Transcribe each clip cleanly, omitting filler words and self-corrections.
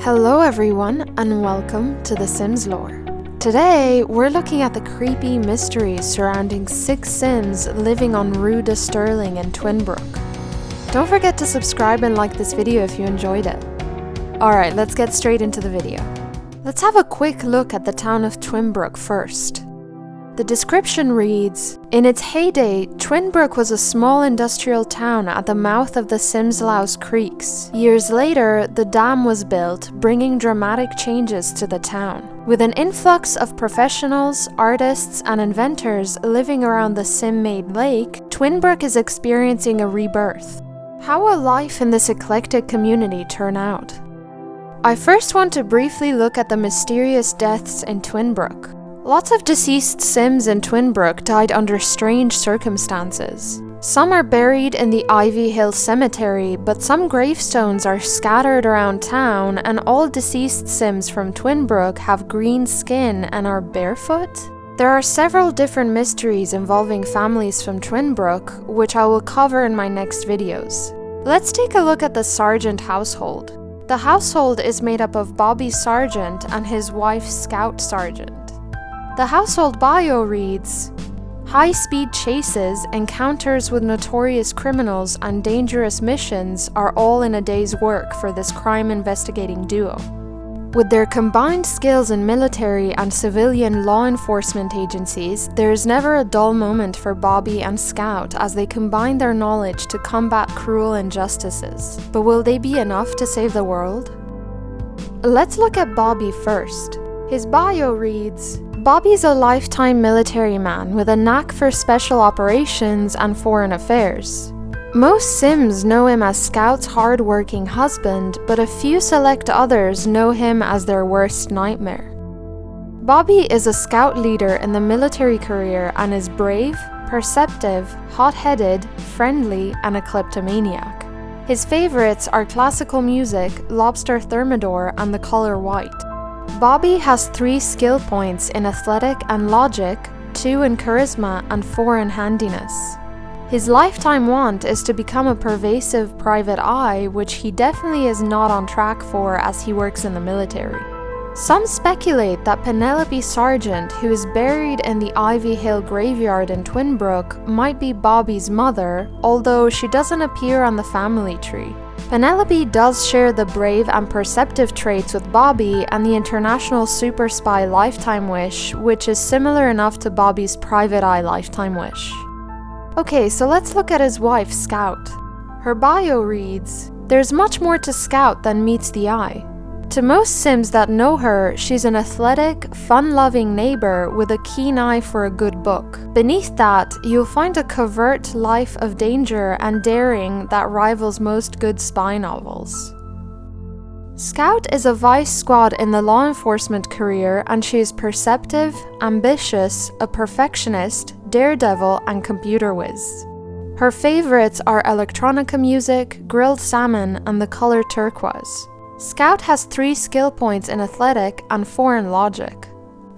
Hello everyone, and welcome to The Sims Lore. Today, we're looking at the creepy mysteries surrounding 6 Sims living on Rue De Sterling in Twinbrook. Don't forget to subscribe and like this video if you enjoyed it. Alright, let's get straight into the video. Let's have a quick look at the town of Twinbrook first. The description reads, in its heyday, Twinbrook was a small industrial town at the mouth of the Simslaus Creeks. Years later, the dam was built, bringing dramatic changes to the town. With an influx of professionals, artists, and inventors living around the Sim-made lake, Twinbrook is experiencing a rebirth. How will life in this eclectic community turn out? I first want to briefly look at the mysterious deaths in Twinbrook. Lots of deceased Sims in Twinbrook died under strange circumstances. Some are buried in the Ivy Hill Cemetery, but some gravestones are scattered around town, and all deceased Sims from Twinbrook have green skin and are barefoot. There are several different mysteries involving families from Twinbrook, which I will cover in my next videos. Let's take a look at the Sargeant household. The household is made up of Bobby Sargeant and his wife Scout Sargeant. The household bio reads, high-speed chases, encounters with notorious criminals, and dangerous missions are all in a day's work for this crime investigating duo. With their combined skills in military and civilian law enforcement agencies, there is never a dull moment for Bobby and Scout as they combine their knowledge to combat cruel injustices. But will they be enough to save the world? Let's look at Bobby first. His bio reads, Bobby's a lifetime military man with a knack for special operations and foreign affairs. Most Sims know him as Scout's hard-working husband, but a few select others know him as their worst nightmare. Bobby is a Scout leader in the military career and is brave, perceptive, hot-headed, friendly, and a kleptomaniac. His favorites are classical music, lobster thermidor, and the color white. Bobby has 3 skill points in athletic and logic, 2 in charisma, and 4 in handiness. His lifetime want is to become a pervasive private eye, which he definitely is not on track for as he works in the military. Some speculate that Penelope Sargeant, who is buried in the Ivy Hill graveyard in Twinbrook, might be Bobby's mother, although she doesn't appear on the family tree. Penelope does share the brave and perceptive traits with Bobby and the International Super Spy Lifetime Wish, which is similar enough to Bobby's Private Eye Lifetime Wish. Okay, so let's look at his wife, Scout. Her bio reads, there's much more to Scout than meets the eye. To most Sims that know her, she's an athletic, fun-loving neighbor with a keen eye for a good book. Beneath that, you'll find a covert life of danger and daring that rivals most good spy novels. Scout is a vice squad in the law enforcement career, and she is perceptive, ambitious, a perfectionist, daredevil, and computer whiz. Her favorites are electronica music, grilled salmon, and the color turquoise. Scout has 3 skill points in athletic and 4 in logic.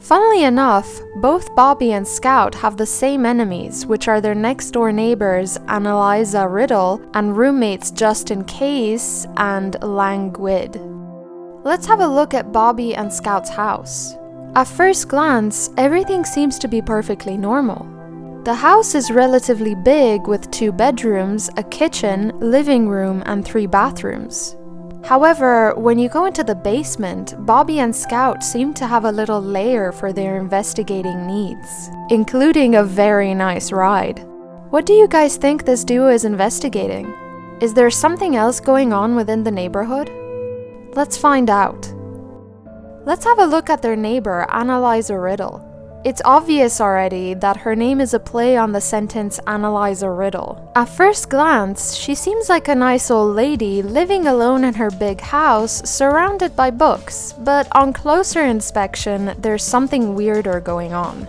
Funnily enough, both Bobby and Scout have the same enemies, which are their next-door neighbors anna-liza Riddle and roommates just in case and languid. Let's have a look at Bobby and Scout's house. At first glance, everything seems to be perfectly normal. The house is relatively big with 2 bedrooms, a kitchen, living room, and 3 bathrooms. However, when you go into the basement, Bobby and Scout seem to have a little lair for their investigating needs, including a very nice ride. What do you guys think this duo is investigating? Is there something else going on within the neighborhood? Let's find out. Let's have a look at their neighbor, anna-liza Riddle. It's obvious already that her name is a play on the sentence anna-liza Riddle. At first glance, she seems like a nice old lady living alone in her big house, surrounded by books, but on closer inspection, there's something weirder going on.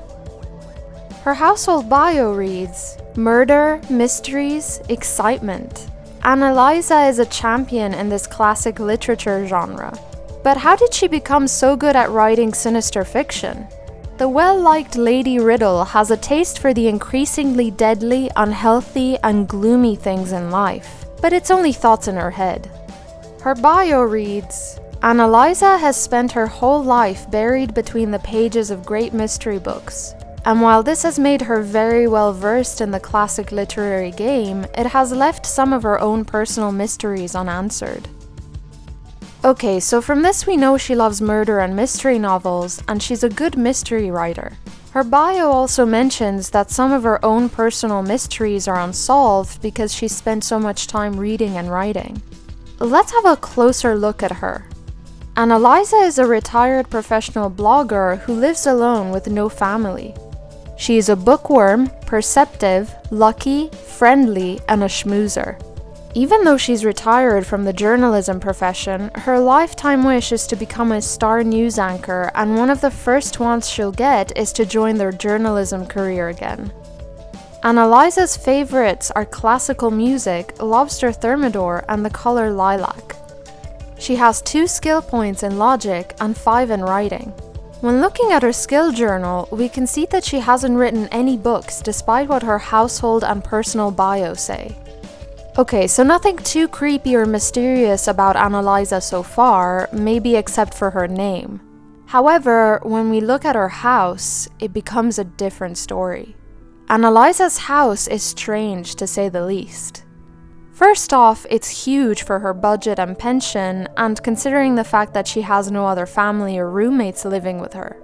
Her household bio reads, murder, mysteries, excitement. Anna-liza is a champion in this classic literature genre. But how did she become so good at writing sinister fiction? The well-liked Lady Riddle has a taste for the increasingly deadly, unhealthy, and gloomy things in life, but it's only thoughts in her head. Her bio reads, Anna-liza has spent her whole life buried between the pages of great mystery books. And while this has made her very well versed in the classic literary game, it has left some of her own personal mysteries unanswered. Okay, so from this we know she loves murder and mystery novels, and she's a good mystery writer. Her bio also mentions that some of her own personal mysteries are unsolved because she spent so much time reading and writing. Let's have a closer look at her. Anna-liza is a retired professional blogger who lives alone with no family. She is a bookworm, perceptive, lucky, friendly, and a schmoozer. Even though she's retired from the journalism profession, her lifetime wish is to become a star news anchor, and one of the first wants she'll get is to join their journalism career again. Anna-liza's favorites are classical music, lobster thermidor, and the color lilac. She has 2 skill points in logic and 5 in writing. When looking at her skill journal, we can see that she hasn't written any books despite what her household and personal bio say. Okay, so nothing too creepy or mysterious about Anna-liza so far, maybe except for her name. However, when we look at her house, it becomes a different story. Anna-liza's house is strange to say the least. First off, it's huge for her budget and pension, and considering the fact that she has no other family or roommates living with her.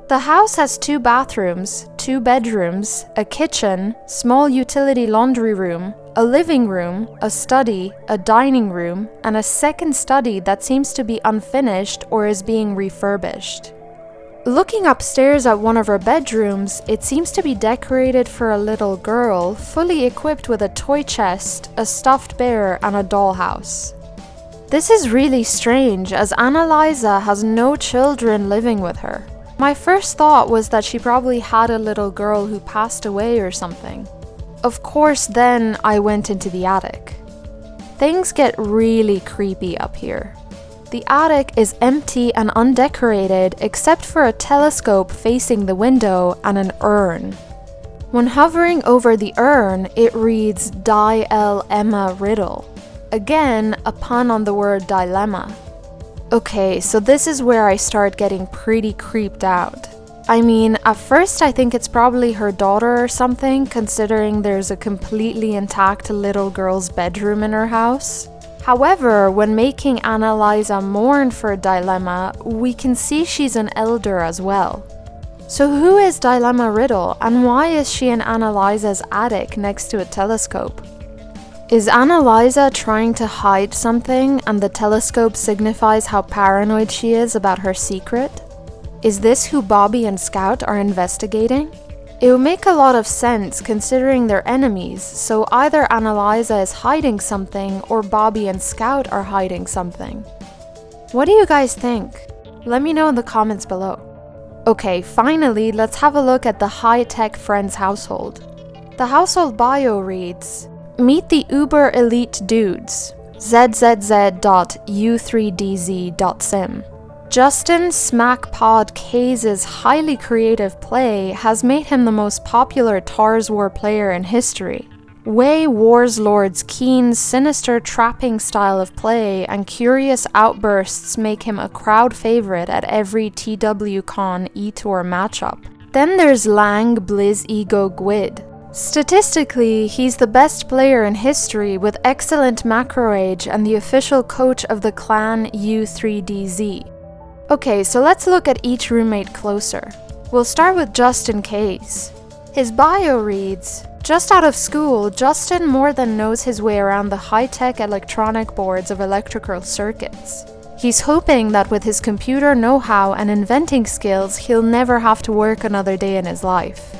The house has 2 bathrooms, 2 bedrooms, a kitchen, small utility laundry room, a living room, a study, a dining room, and a second study that seems to be unfinished or is being refurbished. Looking upstairs at one of her bedrooms, it seems to be decorated for a little girl, fully equipped with a toy chest, a stuffed bear, and a dollhouse. This is really strange, as Anna-liza has no children living with her. My first thought was that she probably had a little girl who passed away or something. Of course, then I went into the attic. Things get really creepy up here. The attic is empty and undecorated except for a telescope facing the window and an urn. When hovering over the urn, it reads di.l.emma Riddle. Again, a pun on the word dilemma. Okay, so this is where I start getting pretty creeped out. I mean, at first I think it's probably her daughter or something, considering there's a completely intact little girl's bedroom in her house. However, when making Anna-liza mourn for Dilemma, we can see she's an elder as well. So who is Dilemma Riddle, and why is she in Anna-liza's attic next to a telescope? Is Anna-liza trying to hide something and the telescope signifies how paranoid she is about her secret? Is this who Bobby and Scout are investigating? It would make a lot of sense considering they're enemies, so either Anna-liza is hiding something or Bobby and Scout are hiding something. What do you guys think? Let me know in the comments below. Okay, finally, let's have a look at the high-tech friend's household. The household bio reads, "Meet the uber elite dudes, zzz.u3dz.sim. Justin Smackpod Kays' highly creative play has made him the most popular Tars War player in history. Wei Warslord's keen, sinister trapping style of play and curious outbursts make him a crowd favorite at every TWCon eTour matchup. Then there's Lang Blizz Ego Gwyd. Statistically, he's the best player in history with excellent macro age and the official coach of the clan U3DZ. Okay, so let's look at each roommate closer. We'll start with Justin Kays. His bio reads, "Just out of school, Justin more than knows his way around the high-tech electronic boards of electrical circuits. He's hoping that with his computer know-how and inventing skills, he'll never have to work another day in his life."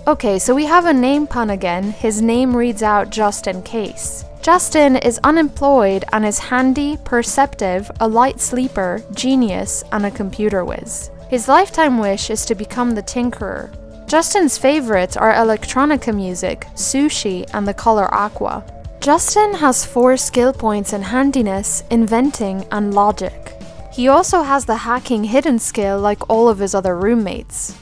Okay, so we have a name pun again. His name reads out Justin Kays. Justin is unemployed and is handy, perceptive, a light sleeper, genius, and a computer whiz. His lifetime wish is to become the Tinkerer. Justin's favorites are electronica music, sushi, and the color aqua. Justin has 4 skill points in handiness, inventing, and logic. He also has the hacking hidden skill like all of his other roommates.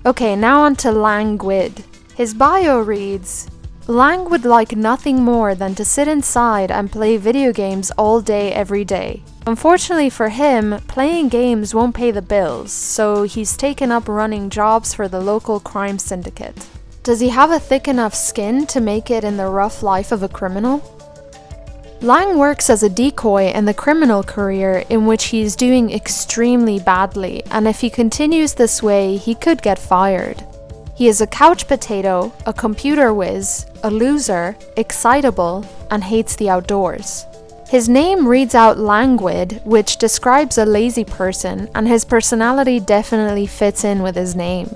Okay, now on to Lang Gwyd. His bio reads, Lang would like nothing more than to sit inside and play video games all day every day. Unfortunately for him, playing games won't pay the bills, so he's taken up running jobs for the local crime syndicate. Does he have a thick enough skin to make it in the rough life of a criminal? Lang works as a decoy in the criminal career in which he is doing extremely badly, and if he continues this way, he could get fired. He is a couch potato, a computer whiz, a loser, excitable, and hates the outdoors. His name reads out languid, which describes a lazy person, and his personality definitely fits in with his name.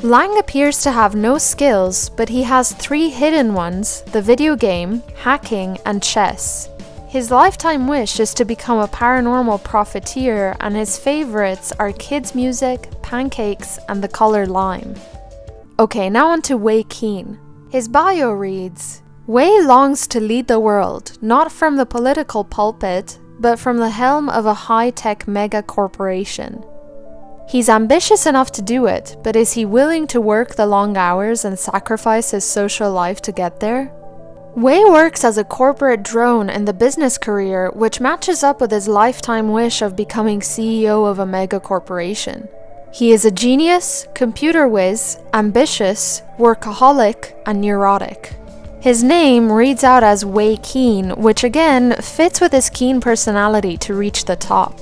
Lang appears to have no skills, but he has 3 hidden ones: the video game, hacking, and chess. His lifetime wish is to become a paranormal profiteer, and his favorites are kids' music, pancakes, and the color lime. Okay, now on to Wei Keane. His bio reads, Wei longs to lead the world, not from the political pulpit, but from the helm of a high-tech mega corporation. He's ambitious enough to do it, but is he willing to work the long hours and sacrifice his social life to get there? Wei works as a corporate drone in the business career, which matches up with his lifetime wish of becoming CEO of a mega corporation. He is a genius, computer whiz, ambitious, workaholic, and neurotic. His name reads out as Wei Keane, which again fits with his keen personality to reach the top.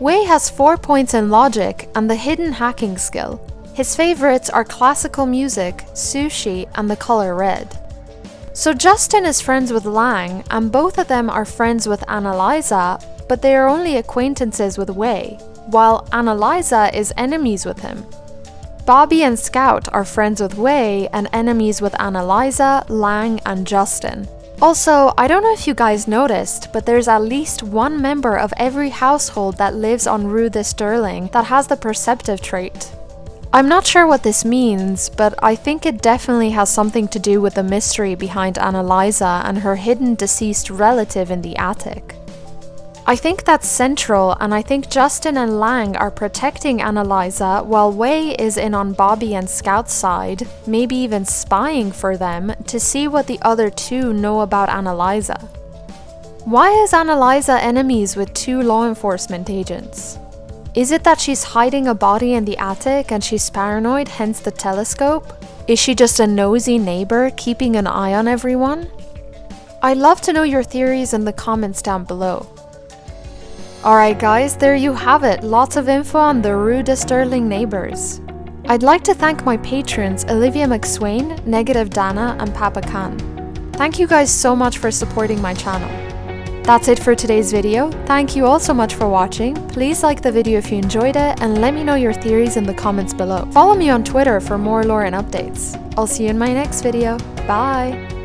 Wei has 4 points in logic and the hidden hacking skill. His favorites are classical music, sushi, and the color red. So Justin is friends with Lang, and both of them are friends with anna-liza, but they are only acquaintances with Wei, while anna-liza is enemies with him. Bobby and Scout are friends with Wei and enemies with anna-liza, Lang, and Justin. Also, I don't know if you guys noticed, but there's at least one member of every household that lives on Rue De Sterling that has the perceptive trait. I'm not sure what this means, but I think it definitely has something to do with the mystery behind anna-liza and her hidden deceased relative in the attic. I think that's central, and I think Justin and Lang are protecting anna-liza while Wei is in on Bobby and Scout's side, maybe even spying for them to see what the other two know about anna-liza. Why is anna-liza enemies with 2 law enforcement agents? Is it that she's hiding a body in the attic and she's paranoid, hence the telescope? Is she just a nosy neighbor keeping an eye on everyone? I'd love to know your theories in the comments down below. Alright guys, there you have it, lots of info on the Rue De Sterling Neighbors. I'd like to thank my patrons Olivia McSwain, Negative Dana, and Papa Khan. Thank you guys so much for supporting my channel. That's it for today's video. Thank you all so much for watching. Please like the video if you enjoyed it, and let me know your theories in the comments below. Follow me on Twitter for more lore and updates. I'll see you in my next video. Bye!